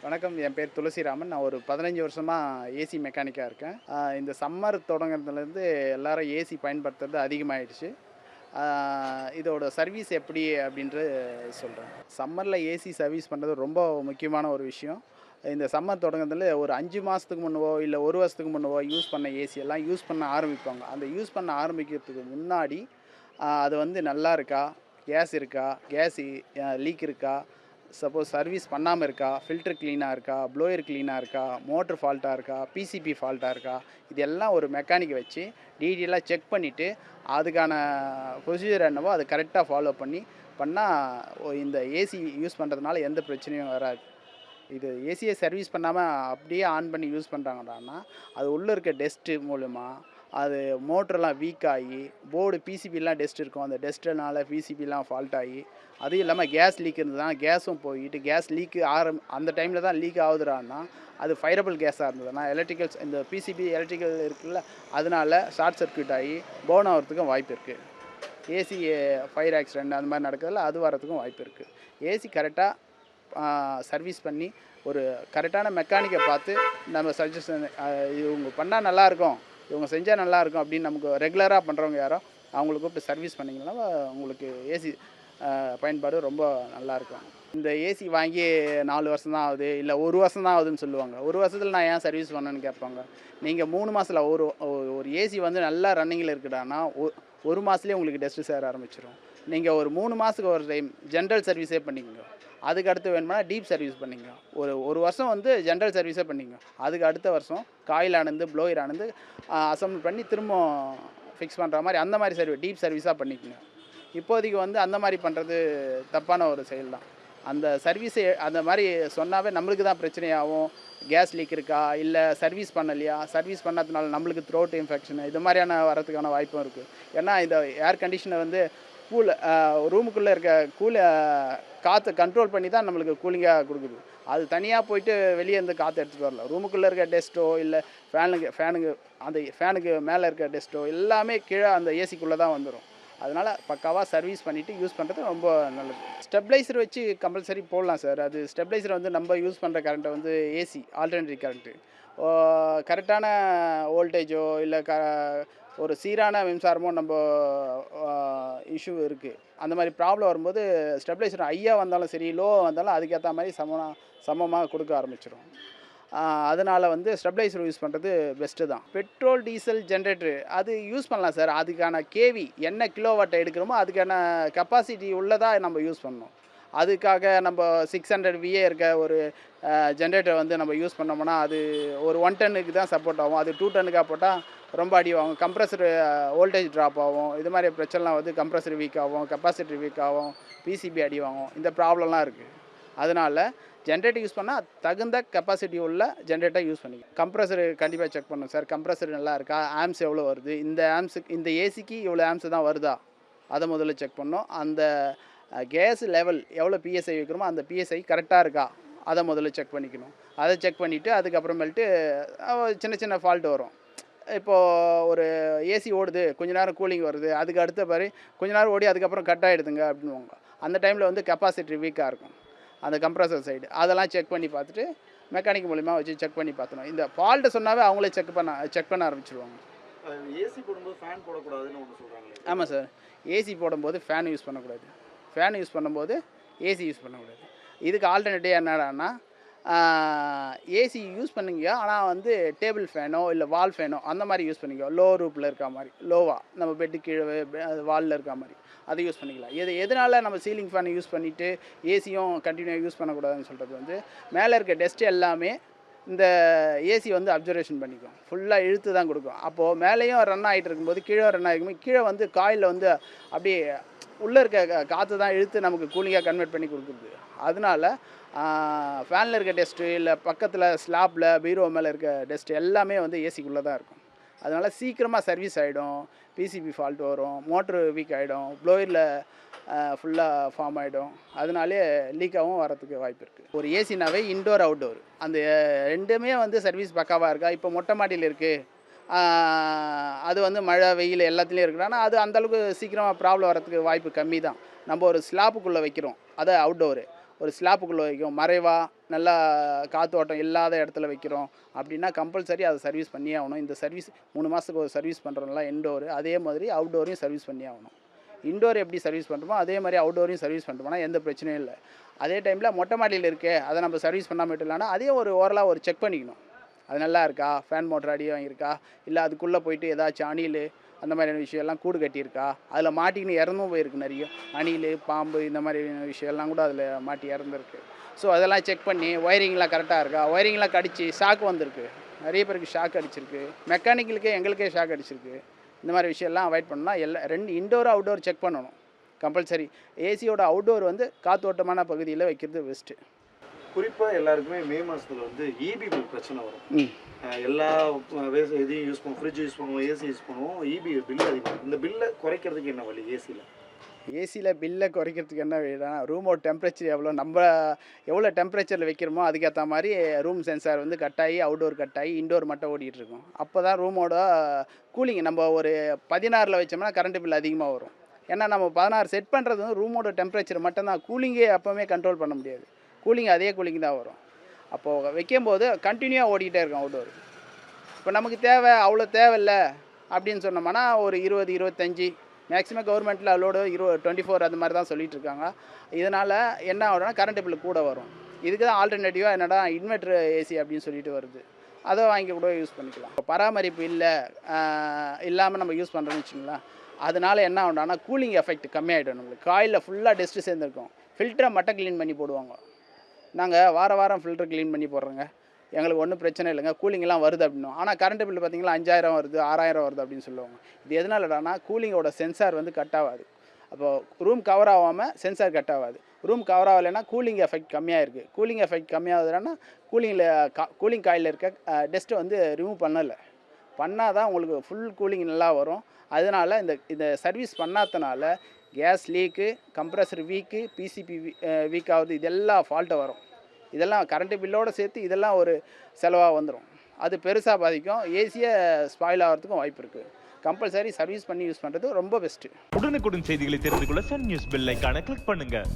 வணக்கம். என் பேர் துளசிராமன். நான் ஒரு 15 வருஷமா ஏசி மெக்கானிக்கா இருக்கேன். இந்த சம்மர் தொடங்குனதுலேருந்து எல்லாரும் ஏசி பயன்படுத்துறது அதிகமாயிடுச்சு. ஆ இதோட சர்வீஸ் எப்படி அப்படின்ட்டு சொல்றேன். சம்மர்ல ஏசி சர்வீஸ் பண்றது ரொம்ப முக்கியமான ஒரு விஷயம். இந்த சம்மர் தொடங்குனதுல ஒரு 5 மாசத்துக்கு முன்னவோ, இல்ல 1 வருஷத்துக்கு முன்னவோ யூஸ் பண்ண ஏசி எல்லாம் யூஸ் பண்ண ஆரம்பிப்பாங்க. அந்த யூஸ் பண்ண ஆரம்பிக்கிறதுக்கு முன்னாடி, அது வந்து நல்லா இருக்கா? கேஸ் இருக்கா? கேஸ் லீக் இருக்கா? சப்போஸ் சர்வீஸ் பண்ணாமல் இருக்கா, ஃபில்டர் க்ளீனாக இருக்கா, ப்ளோயர் க்ளீனாக இருக்கா, மோட்ரு ஃபால்ட்டாக இருக்கா, பிசிபி ஃபால்ட்டாக இருக்கா, இது எல்லாம் ஒரு மெக்கானிக்கை வச்சு டீட்டெயிலாக செக் பண்ணிவிட்டு அதுக்கான ப்ரொசீஜர் என்னவோ அதை கரெக்டாக ஃபாலோ பண்ணால் இந்த ஏசி யூஸ் பண்ணுறதுனால எந்த பிரச்சனையும் வராது. இது ஏசியை சர்வீஸ் பண்ணாமல் அப்படியே ஆன் பண்ணி யூஸ் பண்ணுறாங்கடான்னா, அது உள்ளே இருக்க டஸ்ட்டு மூலமா அது மோட்டர்லாம் வீக் ஆகி, போர்டு பிசிபிலாம் டஸ்ட் இருக்கும். அந்த டஸ்ட்டுனால பிசிபிலாம் ஃபால்ட் ஆகி, அதுவும் இல்லாமல் கேஸ் லீக் இருந்ததுனா கேஸும் போயிட்டு கேஸ் லீக் அந்த டைமில் தான் லீக் ஆகுதுடான்னா, அது ஃபயரபிள் கேஸாக இருந்ததுன்னா எலக்ட்ரிக்கல்ஸ் இந்த பிசிபி எலக்ட்ரிக்கல் இருக்குல்ல, அதனால ஷார்ட் சர்க்யூட் ஆகி பர்ன் ஆகிறதுக்கும் வாய்ப்பு இருக்குது. ஏசி ஃபயர் ஆக்சிடென்ட் அந்த மாதிரி நடக்கிறதுல அது வரதுக்கும் வாய்ப்பு இருக்குது. ஏசி கரெக்டாக சர்வீஸ் பண்ணி ஒரு கரெக்டான மெக்கானிக்கை பார்த்து நம்ம சஜஷன் இவங்க பண்ணால் நல்லாயிருக்கும், இவங்க செஞ்சால் நல்லாயிருக்கும் அப்படின்னு நமக்கு ரெகுலராக பண்ணுறவங்க யாரோ அவங்கள கூப்பிட்டு சர்வீஸ் பண்ணிங்கன்னா உங்களுக்கு ஏசி பயன்பாடு ரொம்ப நல்லாயிருக்கும். இந்த ஏசி வாங்கி 4 வருஷம் தான் ஆகுது, இல்லை 1 வருஷம் தான் ஆகுதுன்னு சொல்லுவாங்க. 1 வருஷத்தில் நான் ஏன் சர்வீஸ் பண்ணேன்னு கேட்பாங்க. நீங்கள் 3 மாதத்தில் ஒரு ஏசி வந்து நல்லா ரன்னிங்கில் இருக்குடான்னா 1 மாதத்துலேயே உங்களுக்கு டஸ்ட்டு சேர ஆரம்பிச்சிடும். நீங்கள் ஒரு 3 மாதத்துக்கு ஒரு டைம் ஜென்ரல் சர்வீஸே பண்ணிக்கோங்க. அதுக்கு அடுத்து வேணும்னா டீப் சர்வீஸ் பண்ணிக்கோங்க. ஒரு வருஷம் வந்து ஜென்ரல் சர்வீஸே பண்ணிக்கோங்க. அதுக்கு அடுத்த வருஷம் coil Anand blower Anand assemble பண்ணி திரும்ப ஃபிக்ஸ் பண்ணுற மாதிரி அந்த மாதிரி டீப் சர்வீஸாக பண்ணிக்கோங்க. இப்போதைக்கு வந்து அந்த மாதிரி பண்ணுறது தப்பான ஒரு செயல் தான். அந்த சர்வீஸை அந்த மாதிரி சொன்னாவே நம்மளுக்கு தான் பிரச்சனையாகும். கேஸ் லீக் இருக்கா, இல்லை சர்வீஸ் பண்ணலையா, சர்வீஸ் பண்ணதுனால நம்மளுக்கு த்ரோட் இன்ஃபெக்ஷனு இது மாதிரியான வரதுக்கான வாய்ப்பும் இருக்குது. ஏன்னா இந்த ஏர் கண்டிஷனர் வந்து ரூமுக்குள்ளே இருக்க காற்றை கண்ட்ரோல் பண்ணி தான் நம்மளுக்கு கூலிங்காக கொடுக்குது. அது தனியாக போயிட்டு வெளியே இருந்து காற்று எடுத்துகிட்டு வரல. ரூமுக்குள்ளே இருக்க டெஸ்ட்டோ இல்லை ஃபேனுக்கு மேலே இருக்க டெஸ்ட்டோ எல்லாமே கீழே அந்த ஏசிக்குள்ளே தான் வந்துடும். அதனால் பக்காவாக சர்வீஸ் பண்ணிவிட்டு யூஸ் பண்ணுறது ரொம்ப நல்லது. ஸ்டெப்லைசர் வச்சு கம்பல்சரி போடலாம் சார். அது ஸ்டெப்லைசர் வந்து நம்ம யூஸ் பண்ணுற கரண்ட்டை வந்து ஏசி ஆல்டர்னேட்டிவ் கரண்ட்டு கரெக்டான வோல்டேஜோ இல்லை ஒரு சீரான மின்சாரமோ நம்ம இஷ்யூ இருக்குது. அந்த மாதிரி ப்ராப்ளம் வரும்போது ஸ்டெப்லைசர் ஹையாக வந்தாலும் சரி, லோவாக வந்தாலும் அதுக்கேற்ற மாதிரி சமமாக கொடுக்க ஆரம்பிச்சிடும். அதனால் வந்து ஸ்டெப்லைசர் யூஸ் பண்ணுறது பெஸ்ட்டு தான். பெட்ரோல் டீசல் ஜென்ரேட்டரு அது யூஸ் பண்ணலாம் சார். அதுக்கான கேவி என்ன கிலோவாட் எடுக்கிறோமோ அதுக்கான கெப்பாசிட்டி உள்ளதாக நம்ம யூஸ் பண்ணணும். அதுக்காக நம்ம 600 விஏ இருக்க ஒரு ஜென்ரேட்டர் வந்து நம்ம யூஸ் பண்ணோம்னா அது ஒரு 1 டன்னுக்கு தான் சப்போர்ட் ஆகும். அது 2 டன்னுக்காக போட்டால் ரொம்ப அடி ஆகும். கம்ப்ரஸர் வோல்டேஜ் ட்ராப் ஆகும். இது மாதிரி பிரச்சனைலாம் வந்து கம்ப்ரஸர் வீக் ஆகும், கெப்பாசிட்டர் வீக் ஆகும், பிசிபி அடி வாங்கும். இந்த ப்ராப்ளம்லாம் இருக்குது. அதனால் ஜென்ரேட்டர் யூஸ் பண்ணால் தகுந்த கெப்பாசிட்டி உள்ள ஜென்ரேட்டர் யூஸ் பண்ணிக்கலாம். கம்ப்ரஸர் கண்டிப்பாக செக் பண்ணணும் சார். கம்ப்ரஸர் நல்லா இருக்கா, ஆம்ஸ் எவ்வளோ வருது, இந்த ஏசிக்கு இவ்வளோ ஆம்ஸ் தான் வருதா, அதை முதல்ல செக் பண்ணணும். அந்த கேஸ் லெவல் எவ்வளோ பிஎஸ்ஐ வைக்கிறோமோ அந்த பிஎஸ்ஐ கரெக்டாக இருக்கா, அதை முதல்ல செக் பண்ணிக்கணும். அதை செக் பண்ணிவிட்டு அதுக்கப்புறமேல்ட்டு சின்ன சின்ன ஃபால்ட் வரும். இப்போது ஒரு ஏசி ஓடுது, கொஞ்ச நேரம் கூலிங் வருது, அதுக்கு அடுத்த பாரு கொஞ்ச நேரம் ஓடி அதுக்கப்புறம் கட் ஆகிடுதுங்க அப்படின்வாங்க. அந்த டைமில் வந்து கெப்பாசிட்டி வீக்காக இருக்கும் அந்த கம்ப்ரஸர் சைடு. அதெல்லாம் செக் பண்ணி பார்த்துட்டு மெக்கானிக் மூலிமா வச்சு செக் பண்ணி பார்த்துணும். இந்த ஃபால்ட்டை சொன்னாவே அவங்களே செக் பண்ண ஆரம்பிச்சிடுவாங்க. ஏசி போடும்போது ஃபேன் போடக்கூடாதுன்னு ஒன்று சொல்கிறாங்க. ஆமாம் சார். ஏசி போடும்போது ஃபேன் யூஸ் பண்ணக்கூடாது. ஃபேன் யூஸ் பண்ணும்போது ஏசி யூஸ் பண்ணக்கூடாது. இதுக்கு ஆல்டர்னேட்டிவ் என்னடான்னா ஏசி யூஸ் பண்ணிங்க, ஆனால் வந்து டேபிள் ஃபேனோ இல்லை வால் ஃபேனோ அந்த மாதிரி யூஸ் பண்ணிக்கோ. லோ ரூப்பில் இருக்க மாதிரி, லோவாக நம்ம பெட்டு கீழே வாலில் இருக்க மாதிரி அதை யூஸ் பண்ணிக்கலாம். எதனால் நம்ம சீலிங் ஃபேனை யூஸ் பண்ணிவிட்டு ஏசியும் கண்டினியூவாக யூஸ் பண்ணக்கூடாதுன்னு சொல்கிறது வந்து மேலே இருக்க டஸ்ட்டு எல்லாமே இந்த ஏசி வந்து அப்சர்வேஷன் பண்ணிக்கும். ஃபுல்லாக இழுத்து தான் கொடுக்கும். அப்போது மேலேயும் ரன் ஆகிட்டு இருக்கும்போது கீழே ரன் ஆகிருக்கும்போது கீழே வந்து காயில் வந்து அப்படியே உள்ளே இருக்க காற்று தான் இழுத்து நமக்கு கூலிங்காக கன்வெர்ட் பண்ணி கொடுக்குறது. அதனால ஃபேனில் இருக்க டஸ்ட்டு இல்லை பக்கத்தில் ஸ்லாப்பில் பீரோ மேலே இருக்க டஸ்ட்டு எல்லாமே வந்து ஏசிக்குள்ளே தான் இருக்கும். அதனால் சீக்கிரமாக சர்வீஸ் ஆகிடும். பிசிபி ஃபால்ட் வரும், மோட்ரு வீக் ஆகிடும், ப்ளோயரில் ஃபுல்லாக ஃபார்ம் ஆகிடும். அதனாலே லீக்காகவும் வரத்துக்கு வாய்ப்பு இருக்குது. ஒரு ஏசினாவே இன்டோர் அவுட்டோர் அந்த ரெண்டுமே வந்து சர்வீஸ் பக்காவாக இருக்கா. இப்போ மொட்டை மாடியில் இருக்குது, அது வந்து மழை வெயில் எல்லாத்துலேயும் இருக்குது. ஆனால் அது அந்தளவுக்கு சீக்கிரமாக ப்ராப்ளம் வரத்துக்கு வாய்ப்பு கம்மி தான். நம்ம ஒரு ஸ்லாப்புக்குள்ளே வைக்கிறோம், அதை அவுட்டோரு ஒரு ஸ்லாப்புக்குள்ளே வைக்கும் மறைவாக நல்லா காற்றோட்டம் இல்லாத இடத்துல வைக்கிறோம் அப்படின்னா கம்பல்சரி அதை சர்வீஸ் பண்ணியே ஆகணும். இந்த சர்வீஸ் 3 மாதத்துக்கு ஒரு சர்வீஸ் பண்ணுறோம்ல இன்டோரு, அதே மாதிரி அவுட்டோரையும் சர்வீஸ் பண்ணியே ஆகணும். இன்டோர் எப்படி சர்வீஸ் பண்ணுறோமோ அதே மாதிரி அவுட்டோரையும் சர்வீஸ் பண்ணிட்டோம்னா எந்த பிரச்சனையும் இல்லை. அதே டைமில் மொட்டை மாடியில் இருக்கே அதை நம்ம சர்வீஸ் பண்ணாமல் விட்டுலான்னா அதே ஓரலாக ஒரு செக் பண்ணிக்கணும். அது நல்லா இருக்கா, ஃபேன் மோட்டர் அடி வாங்கியிருக்கா, இல்லை அதுக்குள்ளே போயிட்டு ஏதாச்சும் அணில் அந்த மாதிரியான விஷயம்லாம் கூடு கட்டியிருக்கா, அதில் மாட்டிக்கின்னு இறந்தும் போயிருக்கு நிறைய அணில் பாம்பு இந்த மாதிரி விஷயம்லாம் கூட அதில் மாட்டி இறந்துருக்கு. ஸோ அதெல்லாம் செக் பண்ணி ஒயரிங்லாம் கரெக்டாக இருக்கா, ஒயரிங்லாம் கடிச்சு ஷாக் வந்திருக்கு, நிறைய பேருக்கு ஷாக் அடிச்சிருக்கு, மெக்கானிக்கலுக்கே எங்களுக்கே ஷாக் அடிச்சிருக்கு. இந்த மாதிரி விஷயம்லாம் அவாய்ட் பண்ணால் ரெண்டு இன்டோர் அவுட்டோர் செக் பண்ணணும் கம்பல்சரி. ஏசியோட அவுட்டோர் வந்து காற்றோட்டமான பகுதியில் வைக்கிறது பெஸ்ட்டு. குறிப்பாக எல்லாருக்குமே மே மாதத்தில் வந்து இபி பில் பிரச்சனை வரும். எல்லா இதையும் யூஸ் பண்ணுவோம், ஃப்ரிட்ஜ் யூஸ் பண்ணுவோம், ஏசி யூஸ் பண்ணுவோம், இபி பில் அதிகம். இந்த பில்லை குறைக்கிறதுக்கு என்ன வழி? ஏசியில் பில்லை குறைக்கிறதுக்கு என்ன வழினா, ரூமோட டெம்பரேச்சர் எவ்வளோ டெம்பரேச்சரில் வைக்கிறோமோ அதுக்கேற்ற மாதிரி ரூம் சென்சார் வந்து கட் ஆகி அவுட்டோர் கட் ஆகி இன்டோர் மட்டும் ஓடிட்டுருக்கும். அப்போ தான் ரூமோட கூலிங் நம்ம ஒரு 16 வச்சோம்னா கரண்ட் பில் அதிகமாக வரும். ஏன்னா நம்ம 16 செட் பண்ணுறது வந்து ரூமோட டெம்பரேச்சர் மட்டும்தான், கூலிங்கே அப்போவுமே கண்ட்ரோல் பண்ண முடியாது. கூலிங் அதே கூலிங் தான் வரும். அப்போது வைக்கும்போது கண்டினியூவாக ஓடிக்கிட்டே இருக்கும் அவுட்டோர். இப்போ நமக்கு அவ்வளோ தேவையில்லை அப்படின்னு சொன்னோம்னா ஒரு 20, 25 மேக்ஸிமம் கவர்மெண்ட்டில் அலோடு 24 அந்த மாதிரி தான் சொல்லிகிட்டு இருக்காங்க. இதனால் என்ன ஆகுதுன்னா கரண்ட் பில்லு கூட வரும். இதுக்கு தான் ஆல்டர்னேட்டிவாக என்னடா இன்வெர்ட்ரு ஏசி அப்படின்னு சொல்லிட்டு வருது, அதை வாங்கி கூட யூஸ் பண்ணிக்கலாம். இப்போ பராமரிப்பு இல்லாமல் நம்ம யூஸ் பண்ணுறோன்னு வச்சுங்களேன், அதனால் என்ன ஆகும்னா கூலிங் எஃபெக்ட் கம்மியாகிடும். நம்மளுக்கு காயிலில் ஃபுல்லாக டஸ்ட்டு சேர்ந்துருக்கும். ஃபில்டரை மட்டும் க்ளீன் பண்ணி போடுவாங்க. நாங்கள் வாரம் ஃபில்டர் க்ளீன் பண்ணி போடுறோங்க, எங்களுக்கு ஒன்றும் பிரச்சனை இல்லைங்க, கூலிங்கெல்லாம் வருது அப்படின்னும். ஆனால் கரண்ட் பில் பார்த்திங்கன்னா 5000 வருது 6000 வருது அப்படின்னு சொல்லுவாங்க. இது எதனாலடானா கூலிங்கோட சென்சார் வந்து கட் ஆகாது. அப்போது ரூம் கவர் ஆகாமல் சென்சார் கட் ஆகாது. ரூம் கவர் ஆகலைன்னா கூலிங் எஃபெக்ட் கம்மியாக இருக்குது. கூலிங் எஃபெக்ட் கம்மியாகுதுன்னா கூலிங் காயில் இருக்க டஸ்ட்டை வந்து ரிமூவ் பண்ணால் தான் உங்களுக்கு ஃபுல் கூலிங் நல்லா வரும். அதனால் இந்த சர்வீஸ் பண்ணாதனால gas leak, compressor weak, PCB weak ஆகுது, இதெல்லாம் ஃபால்ட்டு வரும். இதெல்லாம் கரண்ட்டு பில்லோடு சேர்த்து இதெல்லாம் ஒரு செலவாக வந்துடும். அது பெருசாக பாதிக்கும். ஏசியை ஸ்பாயில் ஆகிறதுக்கும் வாய்ப்பு இருக்குது. கம்பல்சரி சர்வீஸ் பண்ணி யூஸ் பண்ணுறது ரொம்ப பெஸ்ட்டு. உடனுக்குடன் செய்திகளை தெரிந்து கொள்ள சன் நியூஸ் பெல் ஐகானை கிளிக் பண்ணுங்கள்.